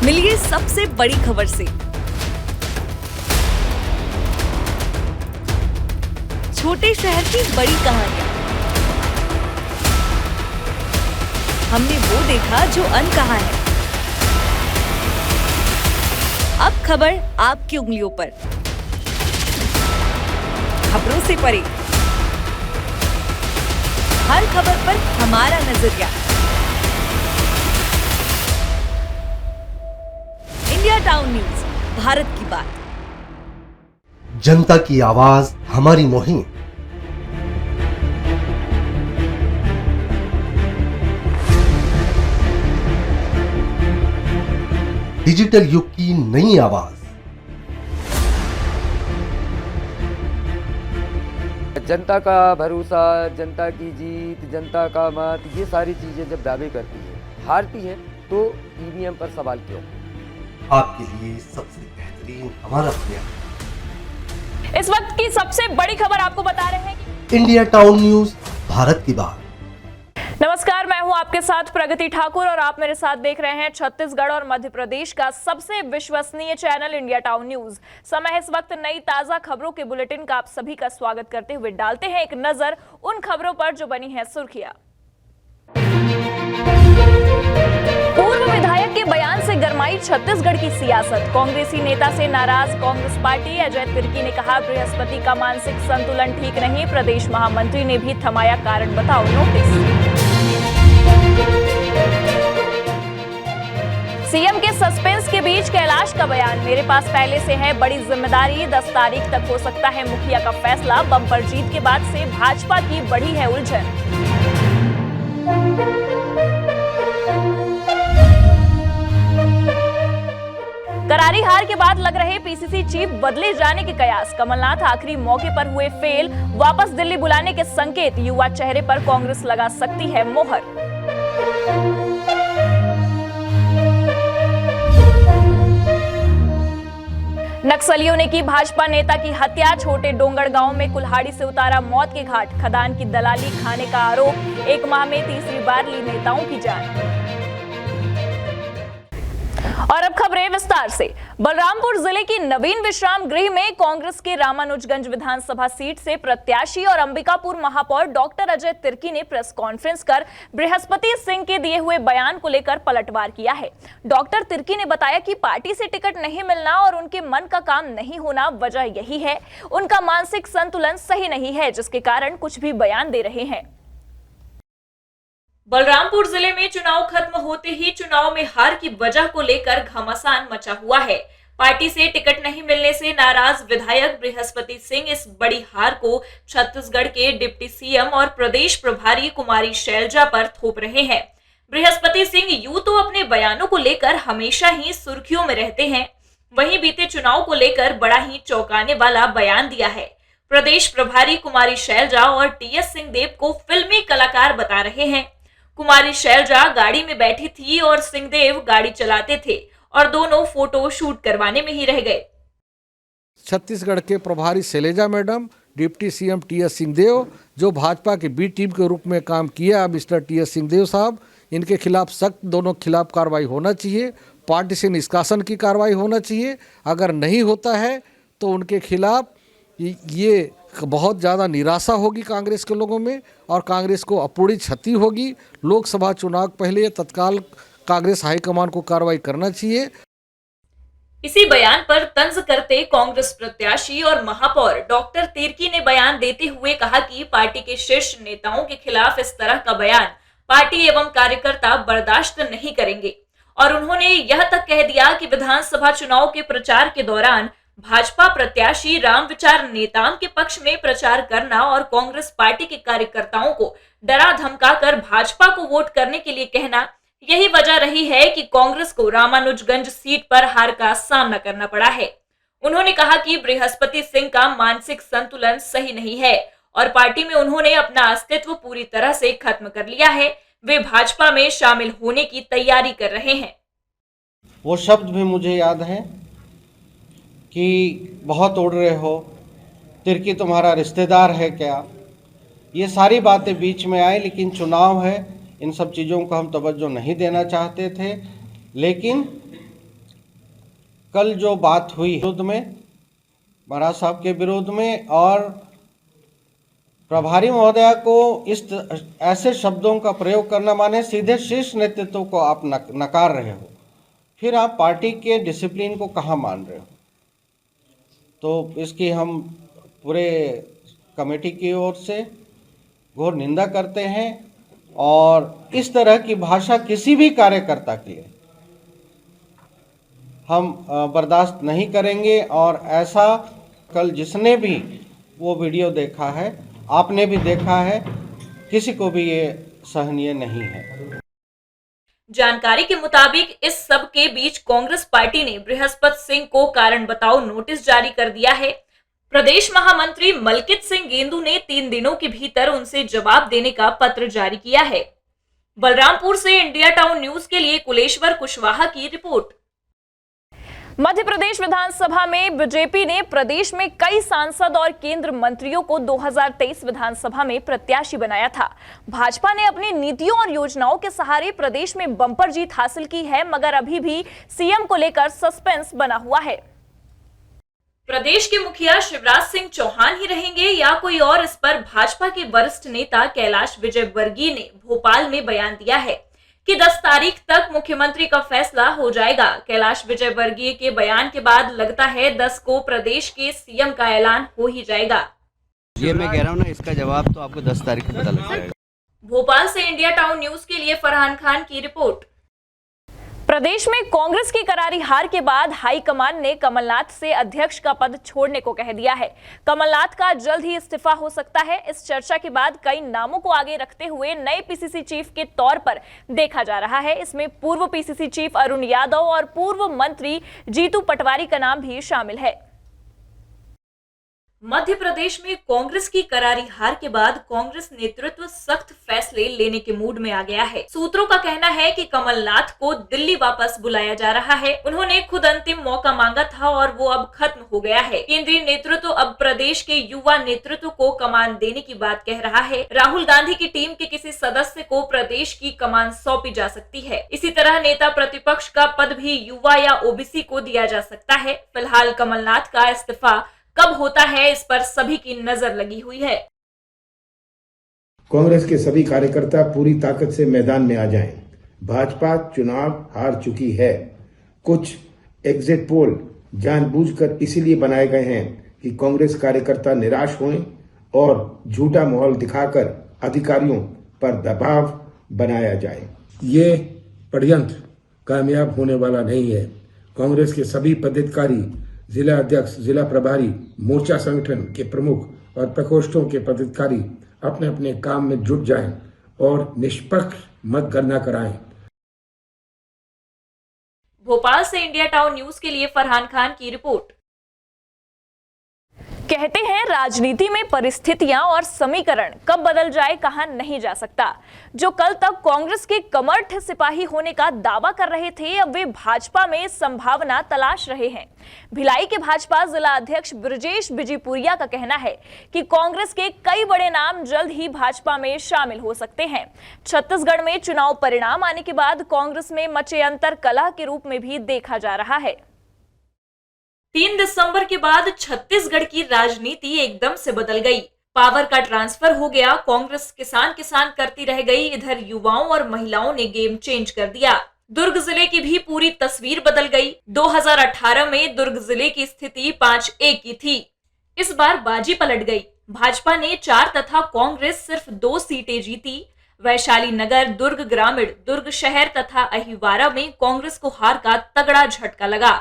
मिलिए सबसे बड़ी खबर से। छोटे शहर की बड़ी कहानियां। हमने वो देखा जो अनकहा है। अब खबर आपकी उंगलियों पर। खबरों से परे, हर खबर पर हमारा नजरिया। इंडिया टाउन न्यूज, भारत की बात। जनता की आवाज, हमारी मुहिम। डिजिटल युग की नई आवाज। जनता का भरोसा, जनता की जीत, जनता का मत, ये सारी चीजें जब दावे करती है, हारती है, तो ईवीएम पर सवाल क्यों? आपके लिए सबसे बेहतरीन हमारा प्रयास। इस वक्त की सबसे बड़ी खबर आपको बता रहे हैं कि इंडिया टाउन न्यूज, भारत की बात। नमस्कार, मैं हूं आपके साथ प्रगति ठाकुर और आप मेरे साथ देख रहे हैं छत्तीसगढ़ और मध्य प्रदेश का सबसे विश्वसनीय चैनल इंडिया टाउन न्यूज। समय है इस वक्त नई ताजा खबरों के बुलेटिन का आप सभी का स्वागत करते हुए डालते हैं एक नजर उन खबरों पर जो बनी है सुर्खियां। पूर्व विधायक के बयान से गरमाई छत्तीसगढ़ की सियासत। कांग्रेसी नेता से नाराज कांग्रेस पार्टी। अजय तिर्की ने कहा बृहस्पति का मानसिक संतुलन ठीक नहीं। प्रदेश महामंत्री ने भी थमाया कारण बताओ नोटिस। सीएम के सस्पेंस के बीच कैलाश का बयान। मेरे पास पहले से है बड़ी जिम्मेदारी। 10 तारीख तक हो सकता है मुखिया का फैसला। बम्पर जीत के बाद से भाजपा की बड़ी है उलझन। करारी हार के बाद लग रहे पीसीसी चीफ बदले जाने के कयास। कमलनाथ आखिरी मौके पर हुए फेल। वापस दिल्ली बुलाने के संकेत। युवा चेहरे पर कांग्रेस लगा सकती है मोहर। नक्सलियों ने की भाजपा नेता की हत्या। छोटे डोंगड़ गांव में कुल्हाड़ी से उतारा मौत के घाट। खदान की दलाली खाने का आरोप। 1 माह में तीसरी बार ली नेताओं की जान। और अब खबरें विस्तार से। बलरामपुर जिले की नवीन विश्राम गृह में कांग्रेस के रामानुजगंज विधानसभा सीट से प्रत्याशी और अंबिकापुर महापौर डॉक्टर अजय तिर्की ने प्रेस कॉन्फ्रेंस कर बृहस्पति सिंह के दिए हुए बयान को लेकर पलटवार किया है। डॉक्टर तिर्की ने बताया कि पार्टी से टिकट नहीं मिलना और उनके मन का काम नहीं होना वजह यही है। उनका मानसिक संतुलन सही नहीं है, जिसके कारण कुछ भी बयान दे रहे हैं। बलरामपुर जिले में चुनाव खत्म होते ही चुनाव में हार की वजह को लेकर घमासान मचा हुआ है। पार्टी से टिकट नहीं मिलने से नाराज विधायक बृहस्पति सिंह इस बड़ी हार को छत्तीसगढ़ के डिप्टी सीएम और प्रदेश प्रभारी कुमारी शैलजा पर थोप रहे हैं। बृहस्पति सिंह यूं तो अपने बयानों को लेकर हमेशा ही सुर्खियों में रहते हैं, वहीं बीते चुनाव को लेकर बड़ा ही चौंकाने वाला बयान दिया है। प्रदेश प्रभारी कुमारी शैलजा और टीएस सिंहदेव को फिल्मी कलाकार बता रहे हैं। कुमारी शैलजा गाड़ी में बैठी थी और सिंहदेव गाड़ी चलाते थे और दोनों फोटो शूट करवाने में ही रह गए। छत्तीसगढ़ के प्रभारी Shailaja madam, deputy CM TS Singhdeo, जो भाजपा के बी टीम के रूप में काम किया, मिस्टर टीएस सिंहदेव साहब, इनके खिलाफ सख्त दोनों खिलाफ कार्रवाई होना चाहिए। पार्टी से निष्कासन की कार्रवाई होना चाहिए। अगर नहीं होता है तो उनके खिलाफ ये बहुत ज़्यादा निराशा होगी कांग्रेस के लोगों में और कांग्रेस को अपूर्णी क्षति होगी। लोकसभा चुनाव पहले तत्काल कांग्रेस हाईकमान को कार्रवाई करना चाहिए। इसी बयान पर तंज करते कांग्रेस प्रत्याशी और महापौर डॉक्टर तिर्की ने बयान देते हुए कहा कि पार्टी के शीर्ष नेताओं के खिलाफ इस तरह का बयान पार्टी एवं कार्यकर्ता बर्दाश्त नहीं करेंगे। और उन्होंने यह तक कह दिया कि विधानसभा चुनाव के प्रचार के दौरान भाजपा प्रत्याशी राम विचार नेताओं के पक्ष में प्रचार करना और कांग्रेस पार्टी के कार्यकर्ताओं को डरा धमकाकर भाजपा को वोट करने के लिए कहना, यही वजह रही है कि कांग्रेस को रामानुजगंज सीट पर हार का सामना करना पड़ा है। उन्होंने कहा कि बृहस्पति सिंह का मानसिक संतुलन सही नहीं है और पार्टी में उन्होंने अपना अस्तित्व पूरी तरह से खत्म कर लिया है। वे भाजपा में शामिल होने की तैयारी कर रहे हैं। वो शब्द भी मुझे याद है कि बहुत उड़ रहे हो, तिर्की तुम्हारा रिश्तेदार है क्या। ये सारी बातें बीच में आई, लेकिन चुनाव है, इन सब चीज़ों को हम तवज्जो नहीं देना चाहते थे। लेकिन कल जो बात हुई विरोध में, महाराज साहब के विरोध में, और प्रभारी महोदया को ऐसे शब्दों का प्रयोग करना माने सीधे शीर्ष नेतृत्व को आप नकार रहे हो, फिर आप पार्टी के डिसिप्लिन को कहाँ मान रहे हो। तो इसकी हम पूरे कमेटी की ओर से घोर निंदा करते हैं और इस तरह की भाषा किसी भी कार्यकर्ता के लिए हम बर्दाश्त नहीं करेंगे। और ऐसा कल जिसने भी वो वीडियो देखा है, आपने भी देखा है, किसी को भी ये सहनीय नहीं है। जानकारी के मुताबिक इस सब के बीच कांग्रेस पार्टी ने बृहस्पति सिंह को कारण बताओ नोटिस जारी कर दिया है। प्रदेश महामंत्री मलकित सिंह गेंदू ने 3 दिनों के भीतर उनसे जवाब देने का पत्र जारी किया है। बलरामपुर से इंडिया टाउन न्यूज के लिए कुलेश्वर कुशवाहा की रिपोर्ट। मध्य प्रदेश विधानसभा में बीजेपी ने प्रदेश में कई सांसद और केंद्र मंत्रियों को 2023 विधानसभा में प्रत्याशी बनाया था। भाजपा ने अपनी नीतियों और योजनाओं के सहारे प्रदेश में बम्पर जीत हासिल की है, मगर अभी भी सीएम को लेकर सस्पेंस बना हुआ है। प्रदेश के मुखिया शिवराज सिंह चौहान ही रहेंगे या कोई और, इस पर भाजपा के वरिष्ठ नेता कैलाश विजयवर्गीय ने भोपाल में बयान दिया है कि 10 तारीख तक मुख्यमंत्री का फैसला हो जाएगा। कैलाश विजयवर्गीय के बयान के बाद लगता है 10 को प्रदेश के सीएम का ऐलान हो ही जाएगा। ये मैं कह रहा हूँ ना, इसका जवाब तो आपको 10 तारीख को पता लग जाएगा। भोपाल से इंडिया टाउन न्यूज के लिए फरहान खान की रिपोर्ट। प्रदेश में कांग्रेस की करारी हार के बाद हाईकमान ने कमलनाथ से अध्यक्ष का पद छोड़ने को कह दिया है। कमलनाथ का जल्द ही इस्तीफा हो सकता है। इस चर्चा के बाद कई नामों को आगे रखते हुए नए पीसीसी चीफ के तौर पर देखा जा रहा है। इसमें पूर्व पीसीसी चीफ अरुण यादव और पूर्व मंत्री जीतू पटवारी का नाम भी शामिल है। मध्य प्रदेश में कांग्रेस की करारी हार के बाद कांग्रेस नेतृत्व सख्त फैसले लेने के मूड में आ गया है। सूत्रों का कहना है कि कमलनाथ को दिल्ली वापस बुलाया जा रहा है। उन्होंने खुद अंतिम मौका मांगा था और वो अब खत्म हो गया है। केंद्रीय नेतृत्व अब प्रदेश के युवा नेतृत्व को कमान देने की बात कह रहा है। राहुल गांधी की टीम के किसी सदस्य को प्रदेश की कमान सौंपी जा सकती है। इसी तरह नेता प्रतिपक्ष का पद भी युवा या ओबीसी को दिया जा सकता है। फिलहाल कमलनाथ का इस्तीफा कब होता है, इस पर सभी की नजर लगी हुई है। कांग्रेस के सभी कार्यकर्ता पूरी ताकत से मैदान में आ जाएं। भाजपा चुनाव हार चुकी है। कुछ एग्जिट पोल जानबूझकर इसीलिए बनाए गए हैं कि कांग्रेस कार्यकर्ता निराश हों और झूठा माहौल दिखाकर अधिकारियों पर दबाव बनाया जाए। ये षड्यंत्र कामयाब होने वाला नहीं है। कांग्रेस के सभी पदाधिकारी, जिला अध्यक्ष, जिला प्रभारी, मोर्चा संगठन के प्रमुख और प्रकोष्ठों के पदाधिकारी अपने अपने काम में जुट जाएं और निष्पक्ष मतगणना कराएं। भोपाल से इंडिया टाउन न्यूज के लिए फरहान खान की रिपोर्ट। कहते हैं राजनीति में परिस्थितियां और समीकरण कब बदल जाए कहा नहीं जा सकता। जो कल तक कांग्रेस के कमर्थ सिपाही होने का दावा कर रहे थे, अब वे भाजपा में संभावना तलाश रहे हैं। भिलाई के भाजपा जिला अध्यक्ष ब्रजेश बिजीपुरिया का कहना है कि कांग्रेस के कई बड़े नाम जल्द ही भाजपा में शामिल हो सकते हैं। छत्तीसगढ़ में चुनाव परिणाम आने के बाद कांग्रेस में मचे अंतर कलह के रूप में भी देखा जा रहा है। 3 दिसंबर के बाद छत्तीसगढ़ की राजनीति एकदम से बदल गई। पावर का ट्रांसफर हो गया। कांग्रेस किसान किसान करती रह गई। इधर युवाओं और महिलाओं ने गेम चेंज कर दिया। दुर्ग जिले की भी पूरी तस्वीर बदल गई। 2018 में दुर्ग जिले की स्थिति 5-1 की थी। इस बार बाजी पलट गई। भाजपा ने 4 तथा कांग्रेस सिर्फ 2 सीटें जीती। वैशाली नगर, दुर्ग ग्रामीण, दुर्ग शहर तथा अहिवारा में कांग्रेस को हार का तगड़ा झटका लगा।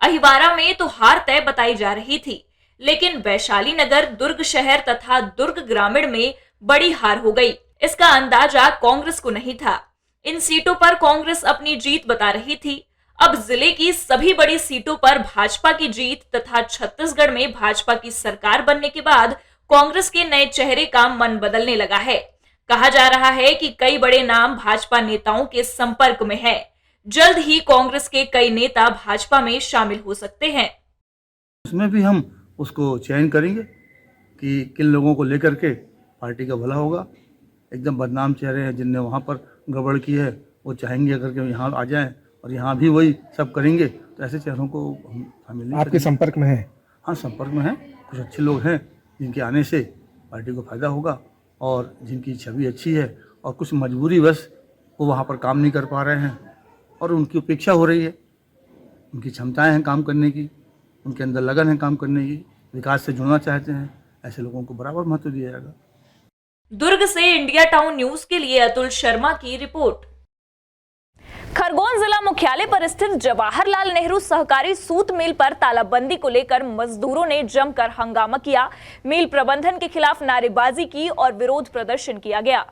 अहिवारा में तो हार तय बताई जा रही थी, लेकिन वैशाली नगर, दुर्ग शहर तथा दुर्ग ग्रामीण में बड़ी हार हो गई। इसका अंदाजा कांग्रेस को नहीं था। इन सीटों पर कांग्रेस अपनी जीत बता रही थी। अब जिले की सभी बड़ी सीटों पर भाजपा की जीत तथा छत्तीसगढ़ में भाजपा की सरकार बनने के बाद कांग्रेस के नए चेहरे का मन बदलने लगा है। कहा जा रहा है कि कई बड़े नाम भाजपा नेताओं के संपर्क में है। जल्द ही कांग्रेस के कई नेता भाजपा में शामिल हो सकते हैं। उसमें भी हम उसको चयन करेंगे कि किन लोगों को लेकर के पार्टी का भला होगा। एकदम बदनाम चेहरे हैं जिनने वहाँ पर गड़बड़ की है, वो चाहेंगे अगर कि यहाँ आ जाएं और यहाँ भी वही सब करेंगे तो ऐसे चेहरों को हम शामिल नहीं आपके करेंगे। संपर्क में है? हाँ, संपर्क में हैं, कुछ अच्छे लोग हैं जिनके आने से पार्टी को फ़ायदा होगा और जिनकी छवि अच्छी है और कुछ मजबूरीवश वो वहाँ पर काम नहीं कर पा रहे हैं और उनकी उपेक्षा हो रही है। उनकी क्षमताएं हैं काम करने की, उनके अंदर लगन है काम करने की, विकास से जुड़ना चाहते हैं, ऐसे लोगों को बराबर महत्व दिया जाएगा। दुर्ग से इंडिया टाउन न्यूज के लिए अतुल शर्मा की रिपोर्ट। खरगोन जिला मुख्यालय पर स्थित जवाहरलाल नेहरू सहकारी सूत मिल पर तालाबंदी को लेकर मजदूरों ने जमकर हंगामा किया। मिल प्रबंधन के खिलाफ नारेबाजी की और विरोध प्रदर्शन किया गया।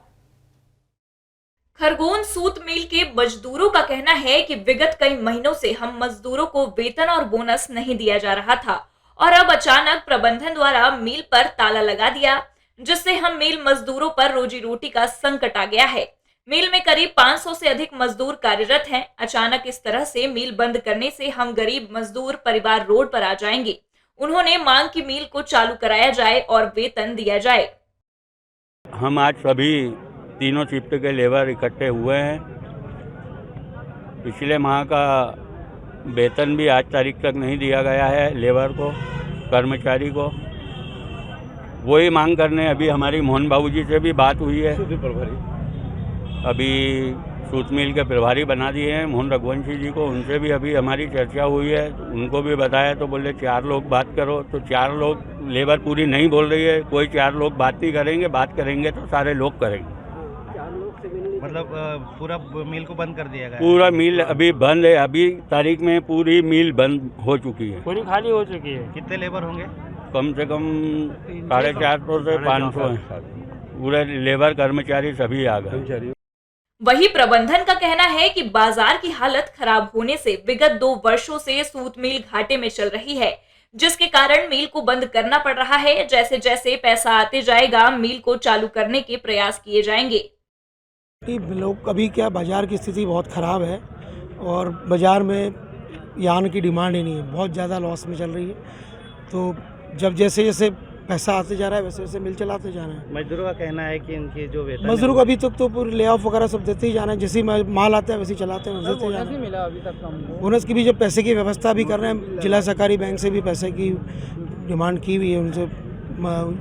खरगोन सूत मिल के मजदूरों का कहना है कि विगत कई महीनों से हम मजदूरों को वेतन और बोनस नहीं दिया जा रहा था और अब अचानक प्रबंधन द्वारा मिल पर ताला लगा दिया, जिससे हम मिल मजदूरों पर रोजी रोटी का संकट आ गया है। मिल में करीब 500 से अधिक मजदूर कार्यरत हैं। अचानक इस तरह से मिल बंद करने से हम गरीब मजदूर परिवार रोड पर आ जाएंगे। उन्होंने मांग की मिल को चालू कराया जाए और वेतन दिया जाए। हम आज सभी तीनों शिफ्ट के लेबर इकट्ठे हुए हैं। पिछले माह का वेतन भी आज तारीख तक नहीं दिया गया है लेबर को, कर्मचारी को। वही मांग करने अभी हमारी मोहन बाबू जी से भी बात हुई है। अभी सूत मिल के प्रभारी बना दिए हैं मोहन रघुवंशी जी को, उनसे भी अभी हमारी चर्चा हुई है। उनको भी बताया तो बोले 4 लोग बात करो, तो 4 लोग लेबर पूरी नहीं बोल रही है। कोई 4 लोग बात नहीं करेंगे, बात करेंगे तो सारे लोग करेंगे। मतलब पूरा मिल को बंद कर दिया गया? पूरा मिल अभी बंद है। अभी तारीख में पूरी मिल बंद हो चुकी है, पूरी खाली हो चुकी है। कितने लेबर होंगे? कम से कम 450 से 500 हैं। पूरे लेबर कर्मचारी सभी आ गए। वही प्रबंधन का कहना है कि बाजार की हालत खराब होने से विगत 2 वर्षों से सूत मिल घाटे में चल रही है, जिसके कारण मिल को बंद करना पड़ रहा है। जैसे जैसे पैसा आते जाएगा मिल को चालू करने के प्रयास किए जाएंगे। लोग अभी क्या, बाजार की स्थिति बहुत ख़राब है और बाजार में यान की डिमांड ही नहीं है, बहुत ज़्यादा लॉस में चल रही है। तो जब जैसे जैसे पैसा आते जा रहा है वैसे वैसे मिल चलाते जा रहे हैं। मजदूरों का कहना है कि इनकी जो वेतन मजदूरों को अभी तक तो पूरी ले ऑफ वगैरह सब देते ही जाना है, जैसे माल आता है वैसे चलाते हैं, देते जाना है। मिला अभी तक कम। बोनस की भी जब पैसे की व्यवस्था भी कर रहे हैं, जिला सहकारी बैंक से भी पैसे की डिमांड की हुई है, उनसे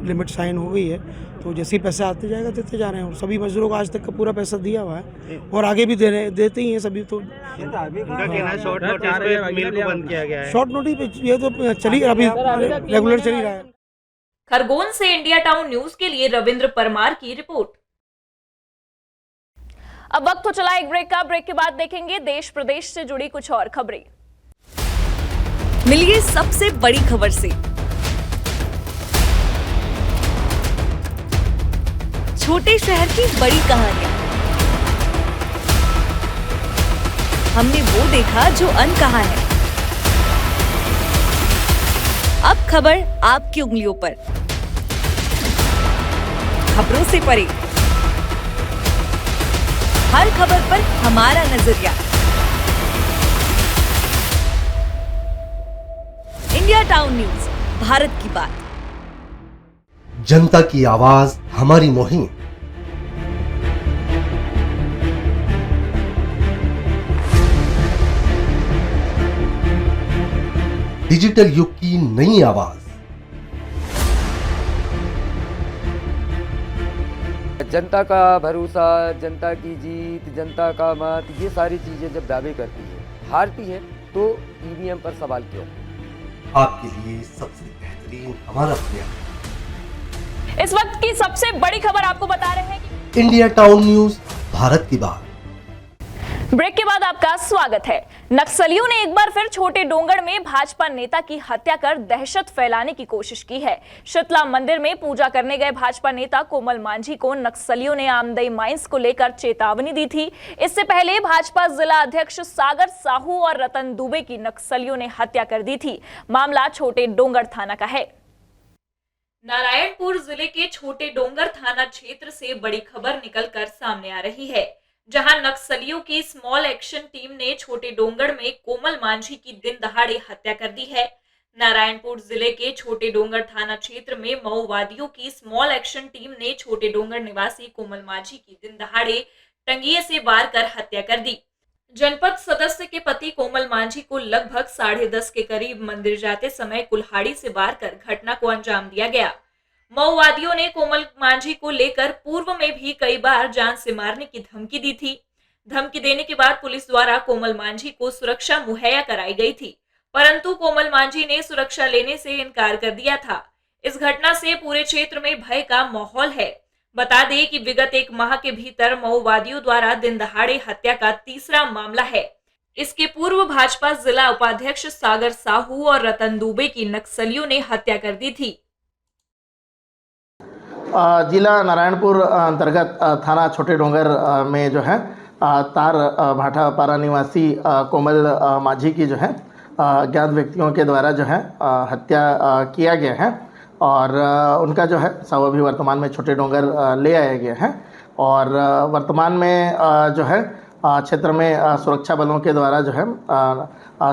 लिमिट साइन हो गई है। तो जैसे ही पैसा आते जाएगा देते जा रहे हैं। सभी मजदूरों को आज तक का पूरा पैसा दिया हुआ है और आगे भी देते ही हैं सभी। तो उनका कहना है शॉर्ट नोटिस पे मिल को बंद किया गया है। शॉर्ट नोटिस पे ये तो चली अभी रेगुलर चल रहा है। खरगोन से इंडिया टाउन न्यूज के लिए रविंद्र परमार की रिपोर्ट। अब वक्त तो चला एक ब्रेक का। ब्रेक के बाद देखेंगे देश प्रदेश से जुड़ी कुछ और खबरें। मिलिए सबसे बड़ी खबर से। छोटे शहर की बड़ी कहानियां। हमने वो देखा जो अनकहा है। अब खबर आपकी उंगलियों पर। खबरों से परे, हर खबर पर हमारा नजरिया। इंडिया टाउन न्यूज, भारत की बात। जनता की आवाज हमारी मुहिम। डिजिटल युग की नई आवाज। जनता का भरोसा, जनता की जीत, जनता का मत, ये सारी चीजें जब दावे करती है, हारती है, तो ईवीएम पर सवाल क्यों? आपके लिए सबसे बेहतरीन हमारा प्रयास। इस वक्त की सबसे बड़ी खबर आपको बता रहे हैं कि इंडिया टाउन न्यूज, भारत की बात। ब्रेक के बाद आपका स्वागत है। नक्सलियों ने एक बार फिर छोटे डोंगड़ में भाजपा नेता की हत्या कर दहशत फैलाने की कोशिश की है। शीतला मंदिर में पूजा करने गए भाजपा नेता कोमल मांझी को नक्सलियों ने आमदई माइंस को लेकर चेतावनी दी थी। इससे पहले भाजपा जिला अध्यक्ष सागर साहू और रतन दुबे की नक्सलियों ने हत्या कर दी थी। मामला छोटे डोंगड़ थाना का है। नारायणपुर जिले के छोटे डोंगर थाना क्षेत्र से बड़ी खबर निकलकर सामने आ रही है, जहां नक्सलियों की स्मॉल एक्शन टीम ने छोटे डोंगड़ में कोमल मांझी की दिन दहाड़े हत्या कर दी है। नारायणपुर जिले के छोटे डोंगर थाना क्षेत्र में माओवादियों की स्मॉल एक्शन टीम ने छोटे डोंगर निवासी कोमल मांझी की दिन दहाड़े टंगिए से वार कर हत्या कर दी। जनपद सदस्य के पति कोमल मांझी को लगभग 10:30 के करीब मंदिर जाते समय कुल्हाड़ी से वार कर घटना को अंजाम दिया गया। माओवादियों ने कोमल मांझी को लेकर पूर्व में भी कई बार जान से मारने की धमकी दी थी। धमकी देने के बाद पुलिस द्वारा कोमल मांझी को सुरक्षा मुहैया कराई गई थी, परंतु कोमल मांझी ने सुरक्षा लेने से इनकार कर दिया था। इस घटना से पूरे क्षेत्र में भय का माहौल है। बता दें कि विगत 1 माह के भीतर माओवादियों द्वारा दिन दहाड़े हत्या का तीसरा मामला है। इसके पूर्व भाजपा जिला उपाध्यक्ष सागर साहू और रतन दुबे की नक्सलियों ने हत्या कर दी थी। जिला नारायणपुर अंतर्गत थाना छोटे डोंगर में जो है तार भाटा पारा निवासी कोमल मांझी की जो है अज्ञात व्यक्तियों के द्वारा जो है हत्या किया गया है और उनका जो है शव अभी वर्तमान में छोटे डोंगर ले आया गया है और वर्तमान में जो है क्षेत्र में सुरक्षा बलों के द्वारा जो है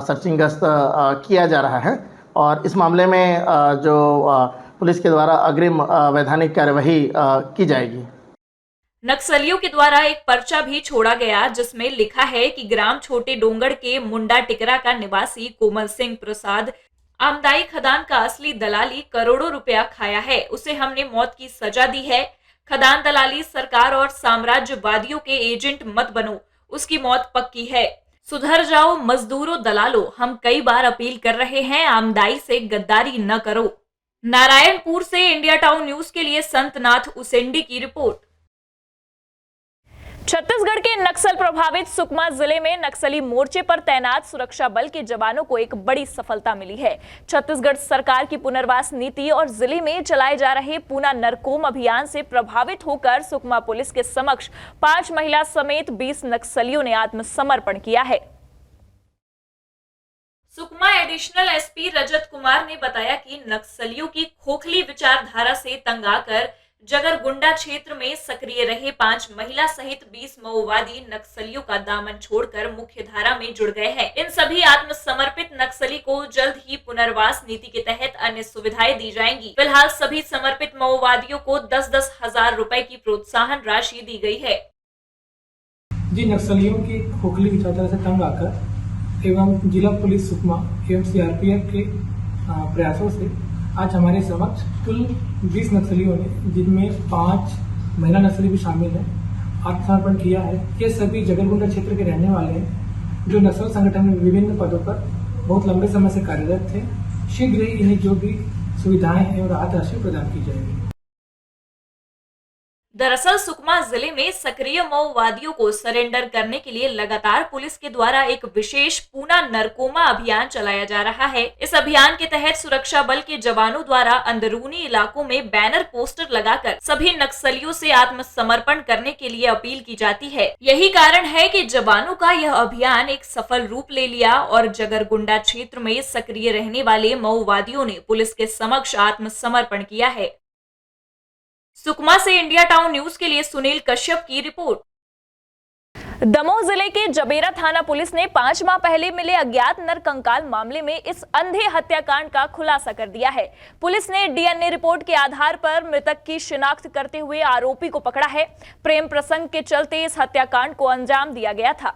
सर्चिंग गश्त किया जा रहा है और इस मामले में जो पुलिस के द्वारा अग्रिम वैधानिक कार्यवाही की जाएगी। नक्सलियों के द्वारा एक पर्चा भी छोड़ा गया जिसमें लिखा है कि ग्राम छोटे डोंगड़ के मुंडा टिकरा का निवासी कोमल सिंह प्रसाद आमदाई खदान का असली दलाली करोड़ों रुपया खाया है, उसे हमने मौत की सजा दी है। खदान दलाली सरकार और साम्राज्यवादियों के एजेंट मत बनो, उसकी मौत पक्की है। सुधर जाओ मजदूरों दलालो, हम कई बार अपील कर रहे हैं, आमदाई से गद्दारी न करो। नारायणपुर से इंडिया टाउन न्यूज के लिए संतनाथ उसेंडी की रिपोर्ट। छत्तीसगढ़ के नक्सल प्रभावित सुकमा जिले में नक्सली मोर्चे पर तैनात सुरक्षा बल के जवानों को एक बड़ी सफलता मिली है। छत्तीसगढ़ सरकार की पुनर्वास नीति और जिले में चलाए जा रहे पूना नरकोम अभियान से प्रभावित होकर सुकमा पुलिस के समक्ष 5 महिला समेत 20 नक्सलियों ने आत्मसमर्पण किया है। सुकमा एडिशनल एसपी रजत कुमार ने बताया कि नक्सलियों की खोखली विचारधारा से तंग आकर जगरगुंडा क्षेत्र में सक्रिय रहे 5 महिला सहित 20 माओवादी नक्सलियों का दामन छोड़कर मुख्य धारा में जुड़ गए हैं। इन सभी आत्मसमर्पित नक्सली को जल्द ही पुनर्वास नीति के तहत अन्य सुविधाएं दी जाएंगी। फिलहाल सभी समर्पित माओवादियों को 10-10 हजार रुपए की प्रोत्साहन राशि दी गई है। जी, नक्सलियों की खोखली विचारधारा से तंग आकर एवं जिला पुलिस सुकमा एवं सीआरपीएफ के प्रयासों से आज हमारे समक्ष कुल 20 नक्सलियों ने, जिनमें 5 महिला नक्सली भी शामिल हैं, आत्मसमर्पण किया है। ये सभी जगरगुंडा क्षेत्र के रहने वाले हैं जो नक्सल संगठन में विभिन्न पदों पर बहुत लंबे समय से कार्यरत थे। शीघ्र ही इन्हें जो भी सुविधाएं हैं और राहत राशि प्रदान की जाएगी। दरअसल सुकमा जिले में सक्रिय माओवादियों को सरेंडर करने के लिए लगातार पुलिस के द्वारा एक विशेष पूना नरकोमा अभियान चलाया जा रहा है। इस अभियान के तहत सुरक्षा बल के जवानों द्वारा अंदरूनी इलाकों में बैनर पोस्टर लगाकर सभी नक्सलियों से आत्मसमर्पण करने के लिए अपील की जाती है। यही कारण है कि जवानों का यह अभियान एक सफल रूप ले लिया और जगरगुंडा क्षेत्र में सक्रिय रहने वाले माओवादियों ने पुलिस के समक्ष आत्मसमर्पण किया है। सुकमा से इंडिया टाउन न्यूज के लिए सुनील कश्यप की रिपोर्ट। दमोह जिले के जबेरा थाना पुलिस ने 5 माह पहले मिले अज्ञात नरकंकाल मामले में इस अंधे हत्याकांड का खुलासा कर दिया है। पुलिस ने डीएनए रिपोर्ट के आधार पर मृतक की शिनाख्त करते हुए आरोपी को पकड़ा है। प्रेम प्रसंग के चलते इस हत्याकांड को अंजाम दिया गया था।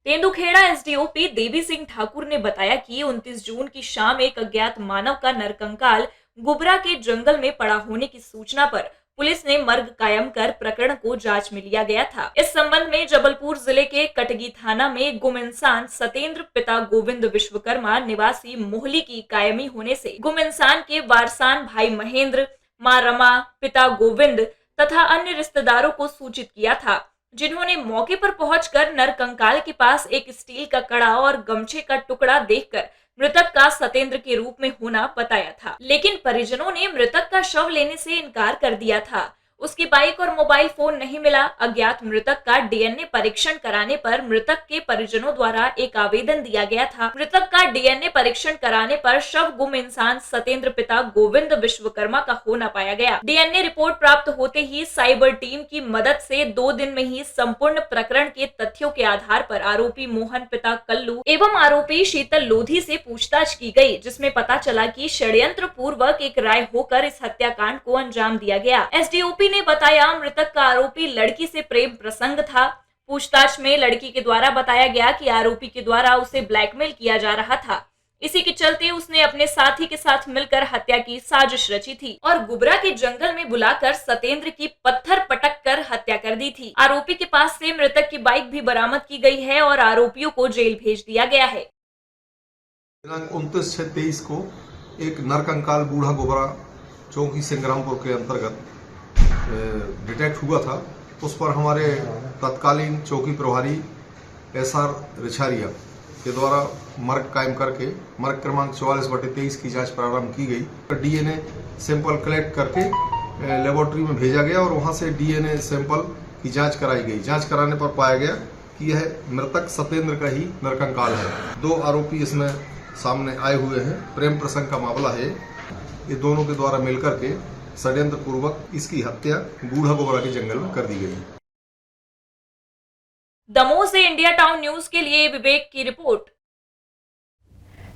तेंदुखेड़ा एसडीओपी देवी सिंह ठाकुर ने बताया कि 29 जून की शाम एक अज्ञात मानव का नरकंकाल गुबरा के जंगल में पड़ा होने की सूचना पर पुलिस ने मर्ग कायम कर प्रकरण को जांच में लिया गया था। इस संबंध में जबलपुर जिले के कटगी थाना में गुम इंसान सतेंद्र पिता गोविंद विश्वकर्मा निवासी मोहली की कायमी होने से गुम इंसान के वारसान भाई महेंद्र, मां रमा, पिता गोविंद तथा अन्य रिश्तेदारों को सूचित किया था, जिन्होंने मौके पर पहुंचकर नरकंकाल के पास एक स्टील का कड़ा और गमछे का टुकड़ा देखकर मृतक का सतेंद्र के रूप में होना बताया था। लेकिन परिजनों ने मृतक का शव लेने से इनकार कर दिया था। उसकी बाइक और मोबाइल फोन नहीं मिला। अज्ञात मृतक का डीएनए परीक्षण कराने पर मृतक के परिजनों द्वारा एक आवेदन दिया गया था। मृतक का डीएनए परीक्षण कराने पर शव गुम इंसान सतेंद्र पिता गोविंद विश्वकर्मा का होना पाया गया। डीएनए रिपोर्ट प्राप्त होते ही साइबर टीम की मदद से 2 दिन में ही संपूर्ण प्रकरण के तथ्यों के आधार पर आरोपी मोहन पिता कल्लू एवं आरोपी शीतल लोधी से पूछताछ की गई, जिसमें पता चला कि षड्यंत्र पूर्वक एक राय होकर इस हत्याकांड को अंजाम दिया गया। एसडीओपी ने बताया, मृतक का आरोपी लड़की से प्रेम प्रसंग था। पूछताछ में लड़की के द्वारा बताया गया कि आरोपी के द्वारा उसे ब्लैकमेल किया जा रहा था। इसी के चलते उसने अपने साथी के साथ मिलकर हत्या की साजिश रची थी और गुबरा के जंगल में बुलाकर सतेंद्र की पत्थर पटक कर हत्या कर दी थी। आरोपी के पास से मृतक की बाइक भी बरामद की गई है और आरोपियों को जेल भेज दिया गया है। दिनांक 29/6/23 को एक नरकंकाल बूढ़ा गोबरा चौकी सिंग्रामपुर के अंतर्गत डिटेक्ट हुआ था। उस पर हमारे तत्कालीन चौकी प्रभारी SR रिछारिया के द्वारा मर्ग कायम करके मर्ग क्रमांक 44/23 की जांच प्रारंभ की गई। DNA सैंपल कलेक्ट करके लेबोरेटरी में भेजा गया और वहां से DNA सैंपल की जांच कराई गई। जांच कराने पर पाया गया कि यह मृतक सतेंद्र का ही नरकंकाल है। 2 आरोपी इसमें सामने आए हुए हैं। प्रेम प्रसंग का मामला है। ये दोनों के द्वारा मिलकर के षड्यंत्र पूर्वक इसकी हत्या बूढ़ा गोबरा के जंगल में कर दी गई। दमोह से इंडिया टाउन न्यूज के लिए विवेक की रिपोर्ट।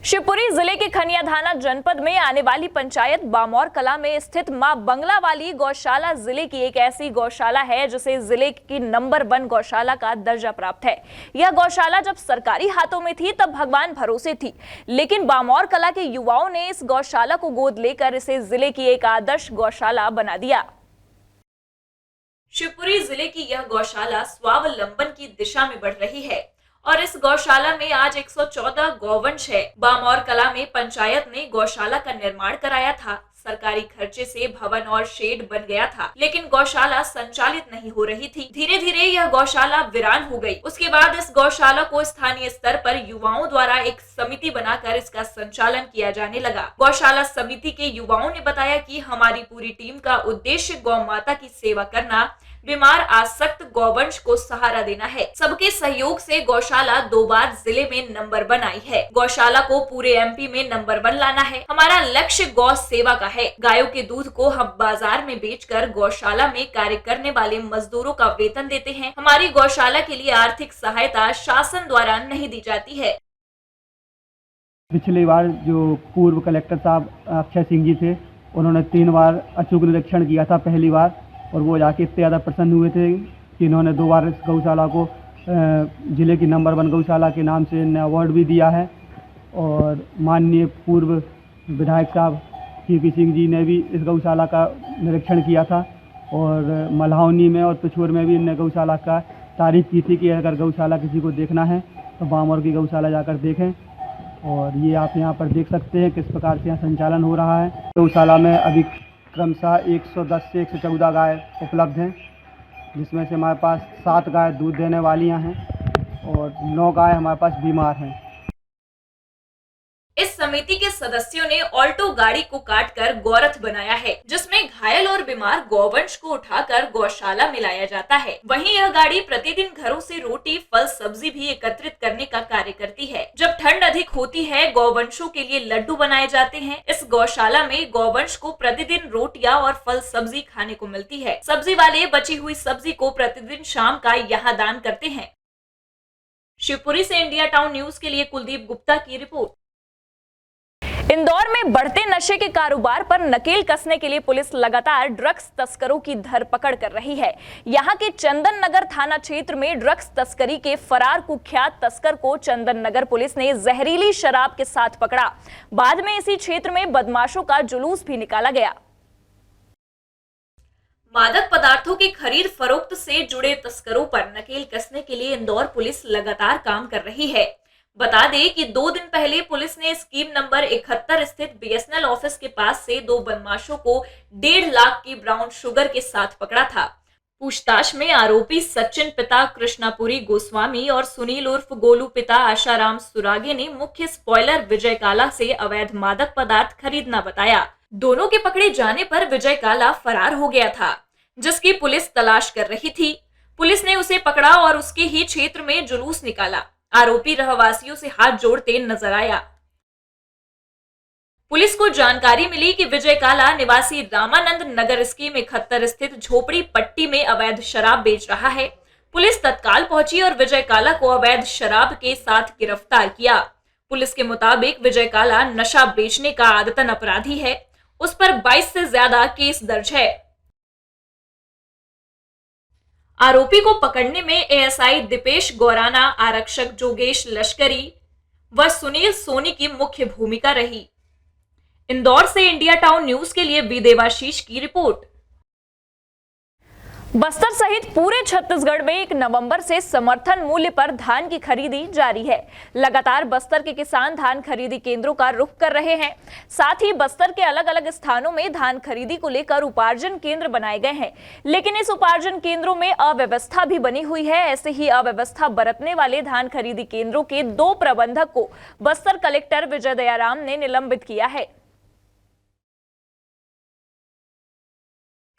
शिवपुरी जिले के खनियाधाना जनपद में आने वाली पंचायत बामौर कला में स्थित मां बंगला वाली गौशाला जिले की एक ऐसी गौशाला है जिसे जिले की नंबर 1 गौशाला का दर्जा प्राप्त है। यह गौशाला जब सरकारी हाथों में थी तब भगवान भरोसे थी, लेकिन बामौर कला के युवाओं ने इस गौशाला को गोद लेकर इसे जिले की एक आदर्श गौशाला बना दिया। शिवपुरी जिले की यह गौशाला स्वावलंबन की दिशा में बढ़ रही है और इस गौशाला में आज 114 गौवंश है। बामौर कला में पंचायत ने गौशाला का निर्माण कराया था। सरकारी खर्चे से भवन और शेड बन गया था, लेकिन गौशाला संचालित नहीं हो रही थी। धीरे धीरे यह गौशाला वीरान हो गई। उसके बाद इस गौशाला को स्थानीय स्तर पर युवाओं द्वारा एक समिति बनाकर इसका संचालन किया जाने लगा। गौशाला समिति के युवाओं ने बताया कि हमारी पूरी टीम का उद्देश्य गौ माता की सेवा करना, बीमार आसक्त गौवंश को सहारा देना है। सबके सहयोग से गौशाला 2 बार जिले में नंबर 1 आई है। गौशाला को पूरे MP में नंबर 1 लाना है। हमारा लक्ष्य गौ सेवा का है। गायों के दूध को हम बाजार में बेचकर गौशाला में कार्य करने वाले मजदूरों का वेतन देते हैं। हमारी गौशाला के लिए आर्थिक सहायता शासन द्वारा नहीं दी जाती है। पिछली बार जो पूर्व कलेक्टर साहब अक्षय सिंह जी थे, उन्होंने 3 बार अचूक निरीक्षण किया था पहली बार, और वो जाके इतने ज़्यादा प्रसन्न हुए थे कि इन्होंने 2 बार इस गौशाला को जिले की नंबर 1 गौशाला के नाम से इन्हें अवार्ड भी दिया है। और माननीय पूर्व विधायक साहब TP सिंह जी ने भी इस गौशाला का निरीक्षण किया था और मल्हावनी में और पिछोर में भी इन्हें गौशाला का तारीफ की थी कि अगर गौशाला किसी को देखना है तो बामौर की गौशाला जाकर देखें। और ये आप यहाँ पर देख सकते हैं किस प्रकार से यहाँ संचालन हो रहा है। गौशाला में अभी क्रमशः 110 से 114 गाय उपलब्ध हैं, जिसमें से हमारे पास 7 गाय दूध देने वालियां हैं और 9 गाय हमारे पास बीमार हैं। इस समिति के सदस्यों ने ऑल्टो गाड़ी को काटकर गौरथ बनाया है, जिसमें घायल और बीमार गौवंश को उठाकर गौशाला में लाया जाता है। वहीं यह गाड़ी प्रतिदिन घरों से रोटी, फल, सब्जी भी एकत्रित करने का कार्य करती है। जब ठंड अधिक होती है, गौवंशों के लिए लड्डू बनाए जाते हैं। इस गौशाला में गौवंश को प्रतिदिन रोटियां और फल सब्जी खाने को मिलती है। सब्जी वाले बची हुई सब्जी को प्रतिदिन शाम का यहाँ दान करते हैं। शिवपुरी से इंडिया टाउन न्यूज के लिए कुलदीप गुप्ता की रिपोर्ट। इंदौर में बढ़ते नशे के कारोबार पर नकेल कसने के लिए पुलिस लगातार ड्रग्स तस्करों की धरपकड़ कर रही है। यहां के चंदन नगर थाना क्षेत्र में ड्रग्स तस्करी के फरार कुख्यात तस्कर को चंदन नगर पुलिस ने जहरीली शराब के साथ पकड़ा। बाद में इसी क्षेत्र में बदमाशों का जुलूस भी निकाला गया। मादक पदार्थों की खरीद फरोख्त से जुड़े तस्करों पर नकेल कसने के लिए इंदौर पुलिस लगातार काम कर रही है। बता दें कि 2 दिन पहले पुलिस ने स्कीम नंबर 71 स्थित BSNL ऑफिस के पास से 2 बदमाशों को 1.5 लाख की ब्राउन शुगर के साथ पकड़ा था। पूछताछ में आरोपी सचिन पिता कृष्णापुरी गोस्वामी और सुनील उर्फ गोलू पिता आशाराम सुरागे ने मुख्य स्पॉइलर विजय काला से अवैध मादक पदार्थ खरीदना बताया। दोनों के पकड़े जाने पर विजय काला फरार हो गया था, जिसकी पुलिस तलाश कर रही थी। पुलिस ने उसे पकड़ा और उसके ही क्षेत्र में जुलूस निकाला। आरोपी रहवासियों से हाथ जोड़ते नजर आया। पुलिस को जानकारी मिली कि विजय काला निवासी रामानंद नगर स्कीम 71 स्थित झोपड़ी पट्टी में अवैध शराब बेच रहा है। पुलिस तत्काल पहुंची और विजय काला को अवैध शराब के साथ गिरफ्तार किया। पुलिस के मुताबिक विजय काला नशा बेचने का आदतन अपराधी है। उस पर 22 से ज्यादा केस दर्ज है। आरोपी को पकड़ने में एएसआई दीपेश गौराना, आरक्षक जोगेश लश्करी व सुनील सोनी की मुख्य भूमिका रही। इंदौर से इंडिया टाउन न्यूज के लिए बी देवाशीष की रिपोर्ट। बस्तर सहित पूरे छत्तीसगढ़ में 1 नवंबर से समर्थन मूल्य पर धान की खरीदी जारी है। लगातार बस्तर के किसान धान खरीदी केंद्रों का रुख कर रहे हैं। साथ ही बस्तर के अलग अलग स्थानों में धान खरीदी को लेकर उपार्जन केंद्र बनाए गए हैं, लेकिन इस उपार्जन केंद्रों में अव्यवस्था भी बनी हुई है। ऐसे ही अव्यवस्था बरतने वाले धान खरीदी केंद्रों के 2 प्रबंधक को बस्तर कलेक्टर विजय दयाराम ने निलंबित किया है।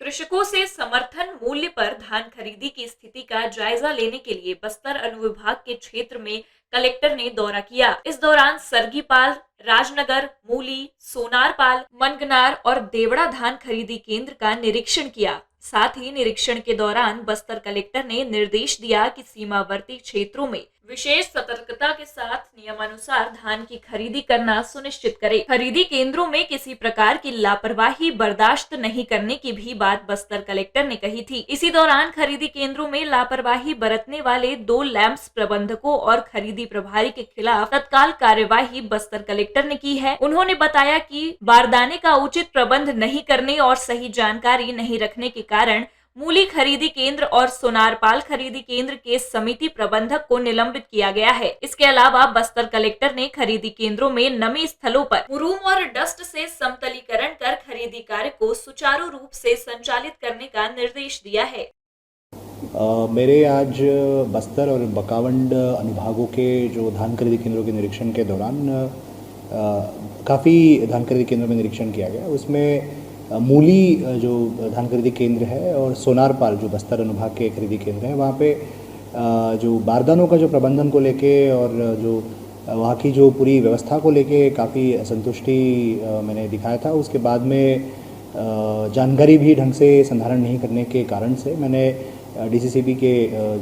कृषकों से समर्थन मूल्य पर धान खरीदी की स्थिति का जायजा लेने के लिए बस्तर अनुविभाग के क्षेत्र में कलेक्टर ने दौरा किया। इस दौरान सरगीपाल, राजनगर, मूली, सोनारपाल, मनगनार और देवड़ा धान खरीदी केंद्र का निरीक्षण किया। साथ ही निरीक्षण के दौरान बस्तर कलेक्टर ने निर्देश दिया कि सीमावर्ती क्षेत्रों में विशेष सतर्कता के साथ नियमानुसार धान की खरीदी करना सुनिश्चित करे। खरीदी केंद्रों में किसी प्रकार की लापरवाही बर्दाश्त नहीं करने की भी बात बस्तर कलेक्टर ने कही थी। इसी दौरान खरीदी केंद्रों में लापरवाही बरतने वाले 2 लैंप्स प्रबंधकों और खरीदी प्रभारी के खिलाफ तत्काल कार्यवाही बस्तर कलेक्टर ने की है। उन्होंने बताया कि बारदाने का उचित प्रबंध नहीं करने और सही जानकारी नहीं रखने के कारण मूली खरीदी केंद्र और सोनारपाल खरीदी केंद्र के समिति प्रबंधक को निलंबित किया गया है। इसके अलावा बस्तर कलेक्टर ने खरीदी केंद्रों में नमी स्थलों पर मुरूम और डस्ट से समतलीकरण कर खरीदी कार्य को सुचारू रूप से संचालित करने का निर्देश दिया है। मेरे आज बस्तर और बकावंड अनुभागों के जो धान खरीदी केंद्रों के निरीक्षण के दौरान काफ़ी धान खरीदी केंद्रों में निरीक्षण किया गया। उसमें मूली जो धान खरीदी केंद्र है और सोनारपाल जो बस्तर अनुभाग के खरीदी केंद्र है, वहाँ पे जो बारदानों का जो प्रबंधन को लेके और जो वहाँ की जो पूरी व्यवस्था को लेके काफ़ी असंतुष्टि मैंने दिखाया था। उसके बाद में जानकारी भी ढंग से संधारण नहीं करने के कारण से मैंने डीसीसीबी के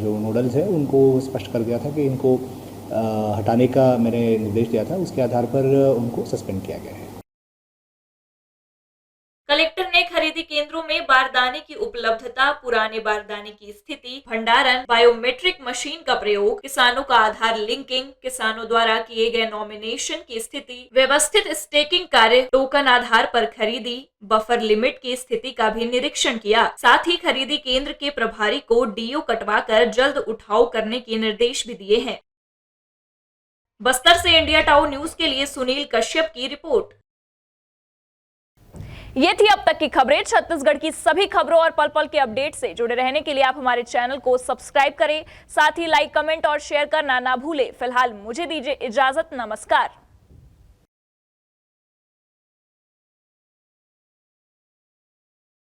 जो नोडल्स है उनको स्पष्ट कर दिया था कि इनको हटाने का मैंने निर्देश दिया था। उसके आधार पर उनको सस्पेंड किया गया है। कलेक्टर ने खरीदी केंद्रों में बारदाने की उपलब्धता, पुराने बारदाने की स्थिति, भंडारण, बायोमेट्रिक मशीन का प्रयोग, किसानों का आधार लिंकिंग, किसानों द्वारा किए गए नॉमिनेशन की स्थिति, व्यवस्थित स्टेकिंग कार्य, टोकन आधार पर खरीदी, बफर लिमिट की स्थिति का भी निरीक्षण किया। साथ ही खरीदी केंद्र के प्रभारी को डीओ कटवाकर जल्द उठाव करने के निर्देश भी दिए हैं। बस्तर से इंडिया टाउन न्यूज के लिए सुनील कश्यप की रिपोर्ट। ये थी अब तक की खबरें। छत्तीसगढ़ की सभी खबरों और पल पल के अपडेट से जुड़े रहने के लिए आप हमारे चैनल को सब्सक्राइब करें। साथ ही लाइक, कमेंट और शेयर करना ना भूलें। फिलहाल मुझे दीजिए इजाजत। नमस्कार।